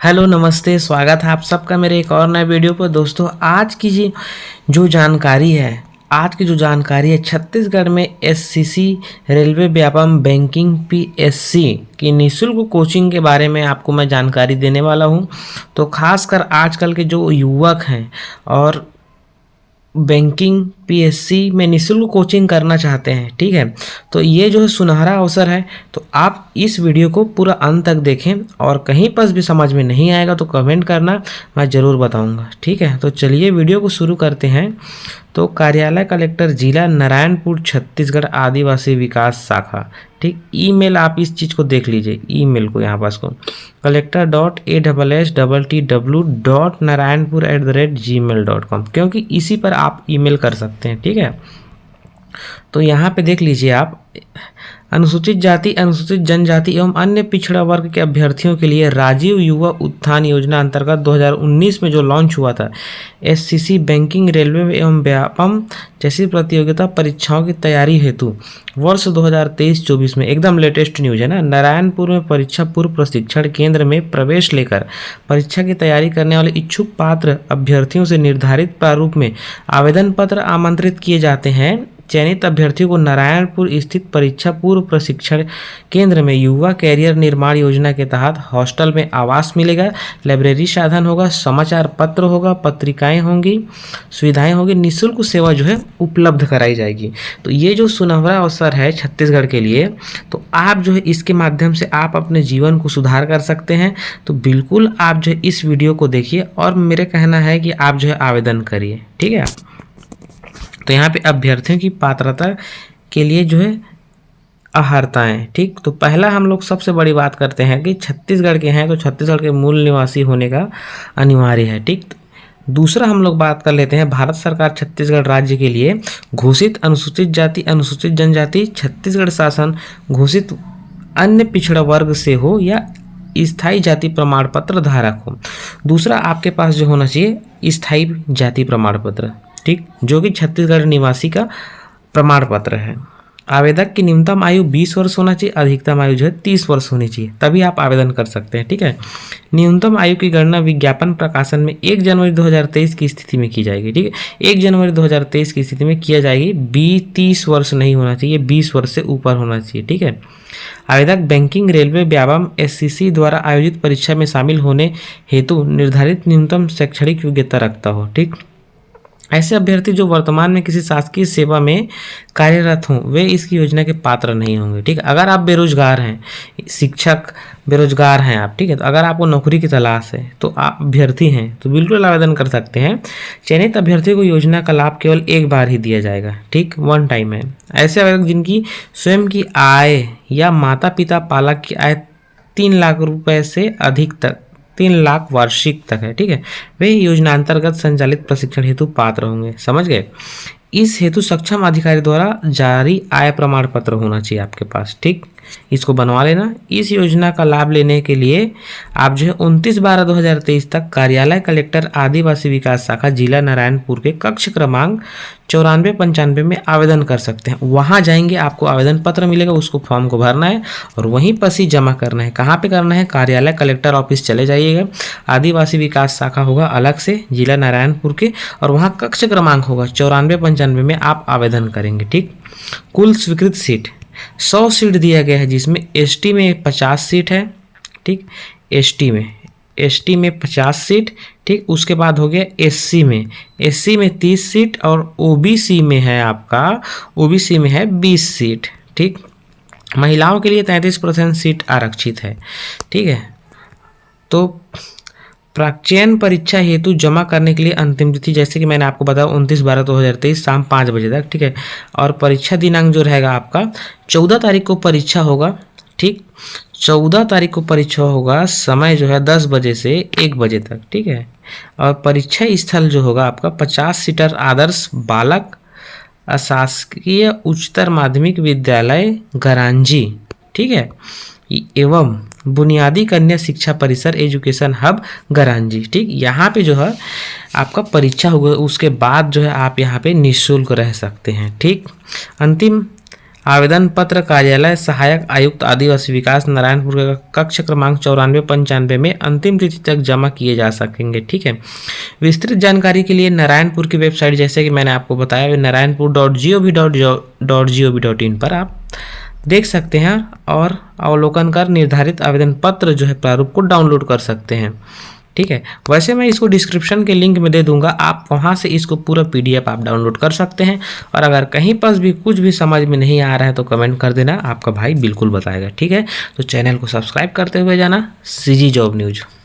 Hello नमस्ते, स्वागत है आप सबका मेरे एक और नए वीडियो पर। दोस्तों आज की जो जानकारी है छत्तीसगढ़ में SCC railway Vyapam banking PSC की निःशुल्क कोचिंग के बारे में आपको मैं जानकारी देने वाला हूं। तो खासकर आजकल के जो युवक हैं और बैंकिंग पीएससी में निःशुल्क कोचिंग करना चाहते हैं, ठीक है, तो ये जो है सुनहरा अवसर है। तो आप इस वीडियो को पूरा अंत तक देखें और कहीं पर भी समझ में नहीं आएगा तो कमेंट करना, मैं ज़रूर बताऊंगा, ठीक है। तो चलिए वीडियो को शुरू करते हैं। तो कार्यालय कलेक्टर जिला नारायणपुर छत्तीसगढ़ आदिवासी विकास शाखा, ठीक। ईमेल आप इस चीज़ को देख लीजिए, ईमेल को यहाँ पास को collector.ASSWT.narayanpur@gmail.com, क्योंकि इसी पर आप ईमेल कर सकते हैं, ठीक है। तो यहाँ पे देख लीजिए आप, अनुसूचित जाति, अनुसूचित जनजाति एवं अन्य पिछड़ा वर्ग के अभ्यर्थियों के लिए राजीव युवा उत्थान योजना अंतर्गत 2019 में जो लॉन्च हुआ था एससीसी बैंकिंग रेलवे एवं व्यापम जैसी प्रतियोगिता परीक्षाओं की तैयारी हेतु वर्ष 2023-24 में, एकदम लेटेस्ट न्यूज है ना, नारायणपुर में परीक्षा पूर्व प्रशिक्षण केंद्र में प्रवेश लेकर परीक्षा की तैयारी करने वाले इच्छुक पात्र अभ्यर्थियों से निर्धारित प्रारूप में आवेदन पत्र आमंत्रित किए जाते हैं। चयनित अभ्यर्थियों को नारायणपुर स्थित परीक्षा पूर्व प्रशिक्षण केंद्र में युवा कैरियर निर्माण योजना के तहत हॉस्टल में आवास मिलेगा, लाइब्रेरी साधन होगा, समाचार पत्र होगा, पत्रिकाएं होंगी, सुविधाएं होगी, निःशुल्क सेवा जो है उपलब्ध कराई जाएगी। तो ये जो सुनहरा अवसर है छत्तीसगढ़ के लिए, तो आप जो है इसके माध्यम से आप अपने जीवन को सुधार कर सकते हैं। तो बिल्कुल आप जो है इस वीडियो को देखिए और मेरे कहना है कि आप जो है आवेदन करिए, ठीक है। तो यहाँ पे अभ्यर्थियों की पात्रता के लिए जो है अर्हताएं, ठीक। तो पहला हम लोग सबसे बड़ी बात करते हैं कि छत्तीसगढ़ के हैं तो छत्तीसगढ़ के मूल निवासी होने का अनिवार्य है, ठीक। दूसरा हम लोग बात कर लेते हैं भारत सरकार छत्तीसगढ़ राज्य के लिए घोषित अनुसूचित जाति, अनुसूचित जनजाति, छत्तीसगढ़ शासन घोषित अन्य पिछड़ा वर्ग से हो या स्थायी जाति प्रमाण पत्र धारक हो। दूसरा आपके पास जो होना चाहिए स्थायी जाति प्रमाण पत्र, ठीक, जो कि छत्तीसगढ़ निवासी का प्रमाण पत्र है। आवेदक की न्यूनतम आयु 20 वर्ष होना चाहिए, अधिकतम आयु जो है 30 वर्ष होनी चाहिए, तभी आप आवेदन कर सकते हैं, ठीक है। न्यूनतम आयु की गणना विज्ञापन प्रकाशन में 1 जनवरी 2023 की स्थिति में की जाएगी, ठीक है। 1 जनवरी 2023 की स्थिति में किया जाएगी। 30 वर्ष नहीं होना चाहिए, 20 वर्ष से ऊपर होना चाहिए, ठीक है। आवेदक बैंकिंग रेलवे व्यापम एससीसी द्वारा आयोजित परीक्षा में शामिल होने हेतु निर्धारित न्यूनतम शैक्षणिक योग्यता रखता हो, ठीक। ऐसे अभ्यर्थी जो वर्तमान में किसी शासकीय सेवा में कार्यरत हों वे इसकी योजना के पात्र नहीं होंगे, ठीक है। अगर आप बेरोजगार हैं, शिक्षक बेरोजगार हैं आप, ठीक है, तो अगर आपको नौकरी की तलाश है तो आप अभ्यर्थी हैं तो बिल्कुल आवेदन कर सकते हैं। चयनित अभ्यर्थी को योजना का लाभ केवल एक बार ही दिया जाएगा, ठीक, वन टाइम है। ऐसे आवेदक जिनकी स्वयं की आय या माता पिता पालक की आय 3 लाख रुपए से अधिक तक, 3 लाख वार्षिक तक है, ठीक है, वे योजना अंतर्गत संचालित प्रशिक्षण हेतु पात्र होंगे, समझ गए। इस हेतु सक्षम अधिकारी द्वारा जारी आय प्रमाण पत्र होना चाहिए आपके पास, ठीक, इसको बनवा लेना। इस योजना का लाभ लेने के लिए आप जो है 29/12/2023 तक कार्यालय कलेक्टर आदिवासी विकास शाखा जिला नारायणपुर के कक्ष क्रमांक 9495 में आवेदन कर सकते हैं। वहां जाएंगे, आपको आवेदन पत्र मिलेगा, उसको फॉर्म को भरना है और वहीं पर ही जमा करना है। कहाँ पे करना है? कार्यालय कलेक्टर ऑफिस चले जाइएगा, आदिवासी विकास शाखा होगा अलग से जिला नारायणपुर के, और वहाँ कक्ष क्रमांक होगा 9495 में आप आवेदन करेंगे, ठीक। कुल स्वीकृत सीट 100 सीट दिया गया है, जिसमें एसटी में 50 सीट है, ठीक, एसटी में 50 सीट, ठीक। उसके बाद हो गया एससी में 30 सीट और ओबीसी में है आपका, ओबीसी में है 20 सीट, ठीक। महिलाओं के लिए 33% सीट आरक्षित है, ठीक है। तो प्राचयन परीक्षा हेतु जमा करने के लिए अंतिम तिथि, जैसे कि मैंने आपको बताया 29/12/2023 शाम 5 बजे तक, ठीक है। और परीक्षा दिनांक जो रहेगा आपका 14 तारीख को परीक्षा होगा, ठीक, 14 तारीख को परीक्षा होगा। समय जो है 10 बजे से 1 बजे तक, ठीक है। और परीक्षा स्थल जो होगा आपका 50 सीटर आदर्श बालक अशासकीय उच्चतर माध्यमिक विद्यालय गरांजी, ठीक है, एवं बुनियादी कन्या शिक्षा परिसर एजुकेशन हब गरांजी, ठीक। यहाँ पे जो है आपका परीक्षा होगा, उसके बाद जो है आप यहाँ पे निःशुल्क रह सकते हैं, ठीक। अंतिम आवेदन पत्र कार्यालय सहायक आयुक्त आदिवासी विकास नारायणपुर का कक्ष क्रमांक 9495 में अंतिम तिथि तक जमा किए जा सकेंगे। ठीक है, विस्तृत जानकारी के लिए नारायणपुर की वेबसाइट जैसे कि मैंने आपको बताया naраयणपुर.gov.in पर आप देख सकते हैं और अवलोकन कर निर्धारित आवेदन पत्र जो है प्रारूप को डाउनलोड कर सकते हैं। ठीक है, वैसे मैं इसको डिस्क्रिप्शन के लिंक में दे दूंगा, आप वहां से इसको पूरा PDF आप डाउनलोड कर सकते हैं। और अगर कहीं पर भी कुछ भी समझ में नहीं आ रहा है तो कमेंट कर देना, आपका भाई बिल्कुल बताएगा। ठीक है, तो चैनल को सब्सक्राइब करते हुए जाना। CG job news.